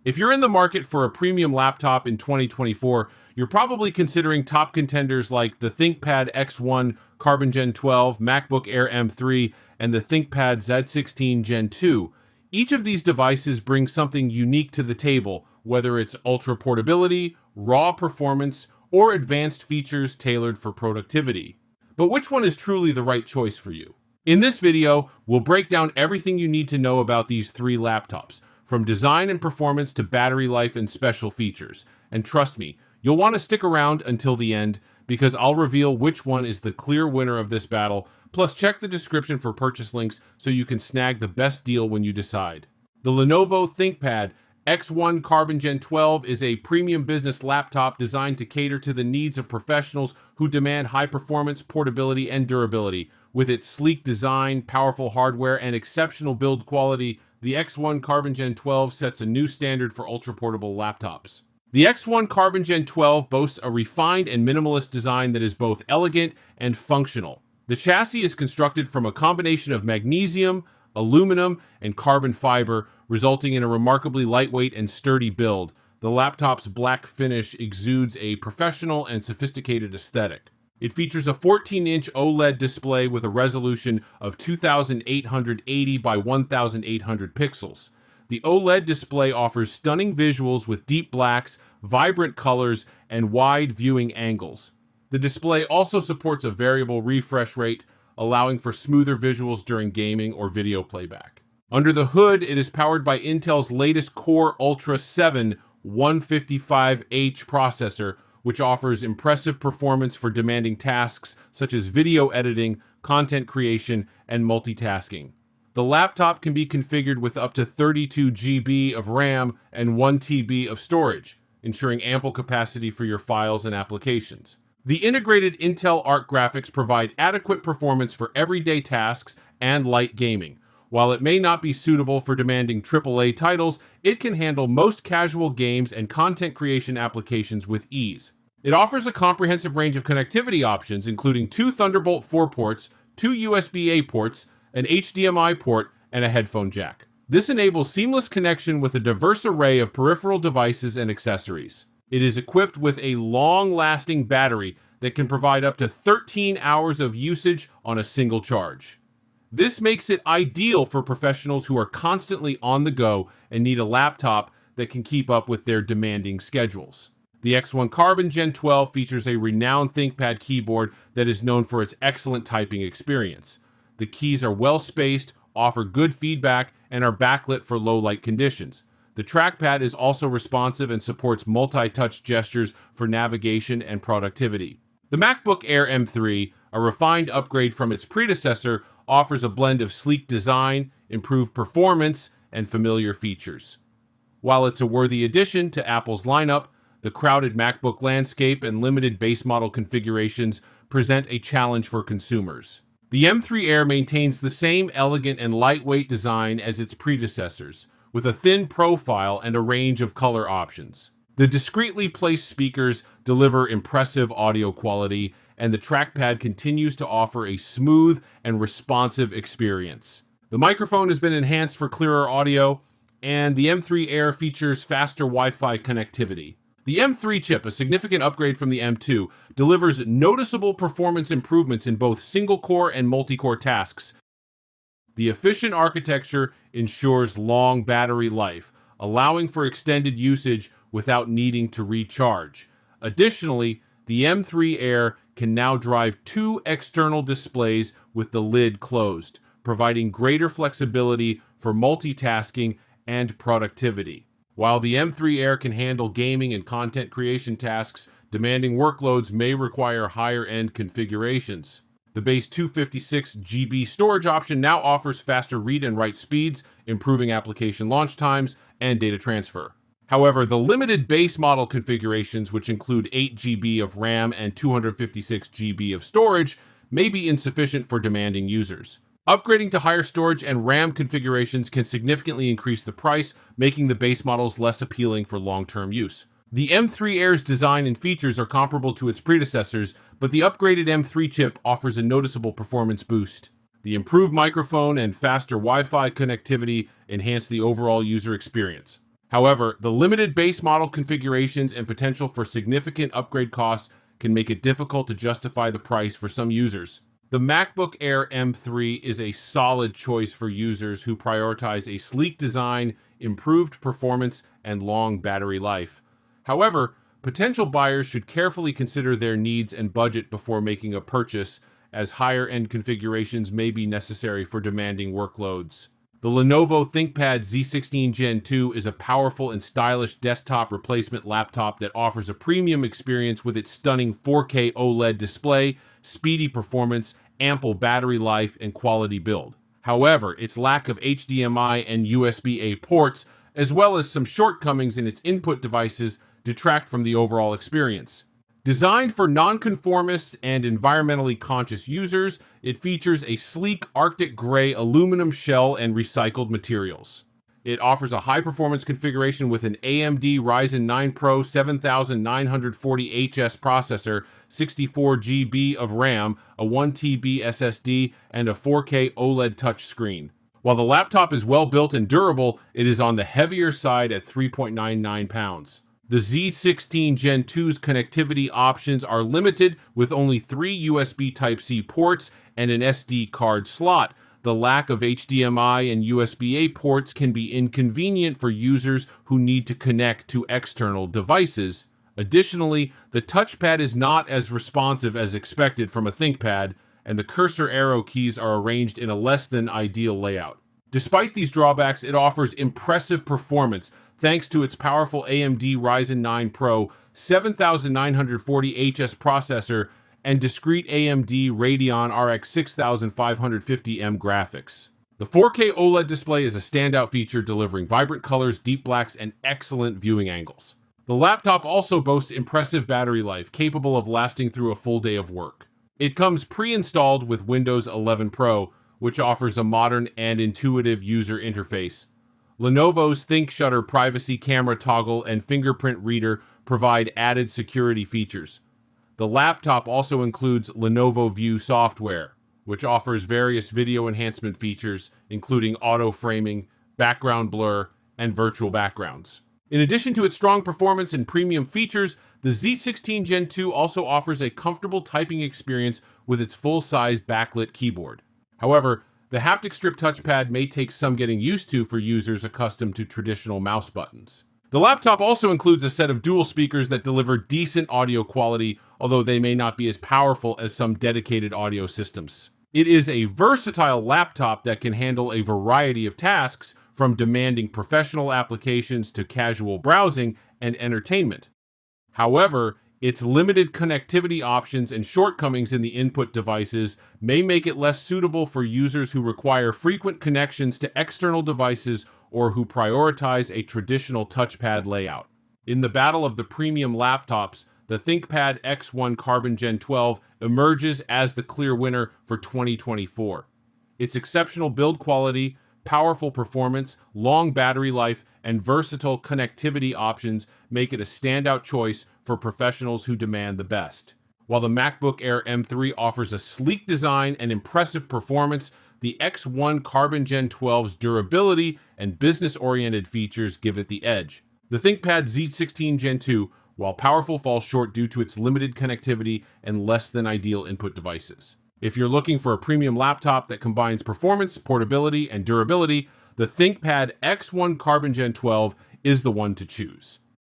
If you're in the market for a premium laptop in 2024, you're probably considering top contenders like the ThinkPad X1 Carbon Gen 12, MacBook Air M3, and the ThinkPad Z16 Gen 2. Each of these devices brings something unique to the table, whether it's ultra portability, raw performance, or advanced features tailored for productivity. But which one is truly the right choice for you? In this video, we'll break down everything you need to know about these three laptops, from design and performance to battery life and special features. And trust me, you'll want to stick around until the end because I'll reveal which one is the clear winner of this battle. Plus, check the description for purchase links so you can snag the best deal when you decide. The Lenovo ThinkPad X1 Carbon Gen 12 is a premium business laptop designed to cater to the needs of professionals who demand high performance, portability, and durability. With its sleek design, powerful hardware, and exceptional build quality, the X1 Carbon Gen 12 sets a new standard for ultra-portable laptops. The X1 Carbon Gen 12 boasts a refined and minimalist design that is both elegant and functional. The chassis is constructed from a combination of magnesium, aluminum, and carbon fiber, resulting in a remarkably lightweight and sturdy build. The laptop's black finish exudes a professional and sophisticated aesthetic. It features a 14-inch OLED display with a resolution of 2880 by 1800 pixels. The OLED display offers stunning visuals with deep blacks, vibrant colors, and wide viewing angles. The display also supports a variable refresh rate, allowing for smoother visuals during gaming or video playback. Under the hood, it is powered by Intel's latest Core Ultra 7 155H processor, which offers impressive performance for demanding tasks such as video editing, content creation, and multitasking. The laptop can be configured with up to 32 GB of RAM and 1 TB of storage, ensuring ample capacity for your files and applications. The integrated Intel Arc graphics provide adequate performance for everyday tasks and light gaming. While it may not be suitable for demanding AAA titles, it can handle most casual games and content creation applications with ease. It offers a comprehensive range of connectivity options, including 2 Thunderbolt 4 ports, 2 USB-A ports, an HDMI port, and a headphone jack. This enables seamless connection with a diverse array of peripheral devices and accessories. It is equipped with a long-lasting battery that can provide up to 13 hours of usage on a single charge. This makes it ideal for professionals who are constantly on the go and need a laptop that can keep up with their demanding schedules. The X1 Carbon Gen 12 features a renowned ThinkPad keyboard that is known for its excellent typing experience. The keys are well-spaced, offer good feedback, and are backlit for low-light conditions. The trackpad is also responsive and supports multi-touch gestures for navigation and productivity. The MacBook Air M3, a refined upgrade from its predecessor, offers a blend of sleek design, improved performance, and familiar features. While it's a worthy addition to Apple's lineup, the crowded MacBook landscape and limited base model configurations present a challenge for consumers. The M3 Air maintains the same elegant and lightweight design as its predecessors, with a thin profile and a range of color options. The discreetly placed speakers deliver impressive audio quality, and the trackpad continues to offer a smooth and responsive experience. The microphone has been enhanced for clearer audio, and the M3 Air features faster Wi-Fi connectivity. The M3 chip, a significant upgrade from the M2, delivers noticeable performance improvements in both single-core and multi-core tasks. The efficient architecture ensures long battery life, allowing for extended usage without needing to recharge. Additionally, the M3 Air can now drive 2 external displays with the lid closed, providing greater flexibility for multitasking and productivity. While the M3 Air can handle gaming and content creation tasks, demanding workloads may require higher-end configurations. The base 256 GB storage option now offers faster read and write speeds, improving application launch times and data transfer. However, the limited base model configurations, which include 8 GB of RAM and 256 GB of storage, may be insufficient for demanding users. Upgrading to higher storage and RAM configurations can significantly increase the price, making the base models less appealing for long-term use. The M3 Air's design and features are comparable to its predecessors, but the upgraded M3 chip offers a noticeable performance boost. The improved microphone and faster Wi-Fi connectivity enhance the overall user experience. However, the limited base model configurations and potential for significant upgrade costs can make it difficult to justify the price for some users. The MacBook Air M3 is a solid choice for users who prioritize a sleek design, improved performance, and long battery life. However, potential buyers should carefully consider their needs and budget before making a purchase, as higher-end configurations may be necessary for demanding workloads. The Lenovo ThinkPad Z16 Gen 2 is a powerful and stylish desktop replacement laptop that offers a premium experience with its stunning 4K OLED display, speedy performance, ample battery life, and quality build. However, its lack of HDMI and USB-A ports, as well as some shortcomings in its input devices, detract from the overall experience. Designed for nonconformists and environmentally conscious users, it features a sleek Arctic gray aluminum shell and recycled materials. It offers a high-performance configuration with an AMD Ryzen 9 Pro 7940HS processor, 64 GB of RAM, a 1 TB SSD, and a 4K OLED touchscreen. While the laptop is well-built and durable, it is on the heavier side at 3.99 pounds. The Z16 Gen 2's connectivity options are limited, with only 3 USB Type-C ports and an SD card slot. The lack of HDMI and USB-A ports can be inconvenient for users who need to connect to external devices. Additionally, the touchpad is not as responsive as expected from a ThinkPad, and the cursor arrow keys are arranged in a less than ideal layout. Despite these drawbacks, it offers impressive performance, thanks to its powerful AMD Ryzen 9 Pro 7940HS processor and discrete AMD Radeon RX 6550M graphics. The 4K OLED display is a standout feature, delivering vibrant colors, deep blacks, and excellent viewing angles. The laptop also boasts impressive battery life, capable of lasting through a full day of work. It comes pre-installed with Windows 11 Pro, which offers a modern and intuitive user interface. Lenovo's ThinkShutter privacy camera toggle and fingerprint reader provide added security features. The laptop also includes Lenovo View software, which offers various video enhancement features, including auto framing, background blur, and virtual backgrounds. In addition to its strong performance and premium features, the Z16 Gen 2 also offers a comfortable typing experience with its full-size backlit keyboard. However, the haptic strip touchpad may take some getting used to for users accustomed to traditional mouse buttons. The laptop also includes a set of dual speakers that deliver decent audio quality, although they may not be as powerful as some dedicated audio systems. It is a versatile laptop that can handle a variety of tasks, from demanding professional applications to casual browsing and entertainment. However, its limited connectivity options and shortcomings in the input devices may make it less suitable for users who require frequent connections to external devices or who prioritize a traditional touchpad layout. In the battle of the premium laptops, the ThinkPad X1 Carbon Gen 12 emerges as the clear winner for 2024. Its exceptional build quality, powerful performance, long battery life, and versatile connectivity options make it a standout choice for professionals who demand the best. While the MacBook Air M3 offers a sleek design and impressive performance, the X1 Carbon Gen 12's durability and business-oriented features give it the edge. The ThinkPad Z16 Gen 2, while powerful, falls short due to its limited connectivity and less than ideal input devices. If you're looking for a premium laptop that combines performance, portability, and durability, the ThinkPad X1 Carbon Gen 12 is the one to choose.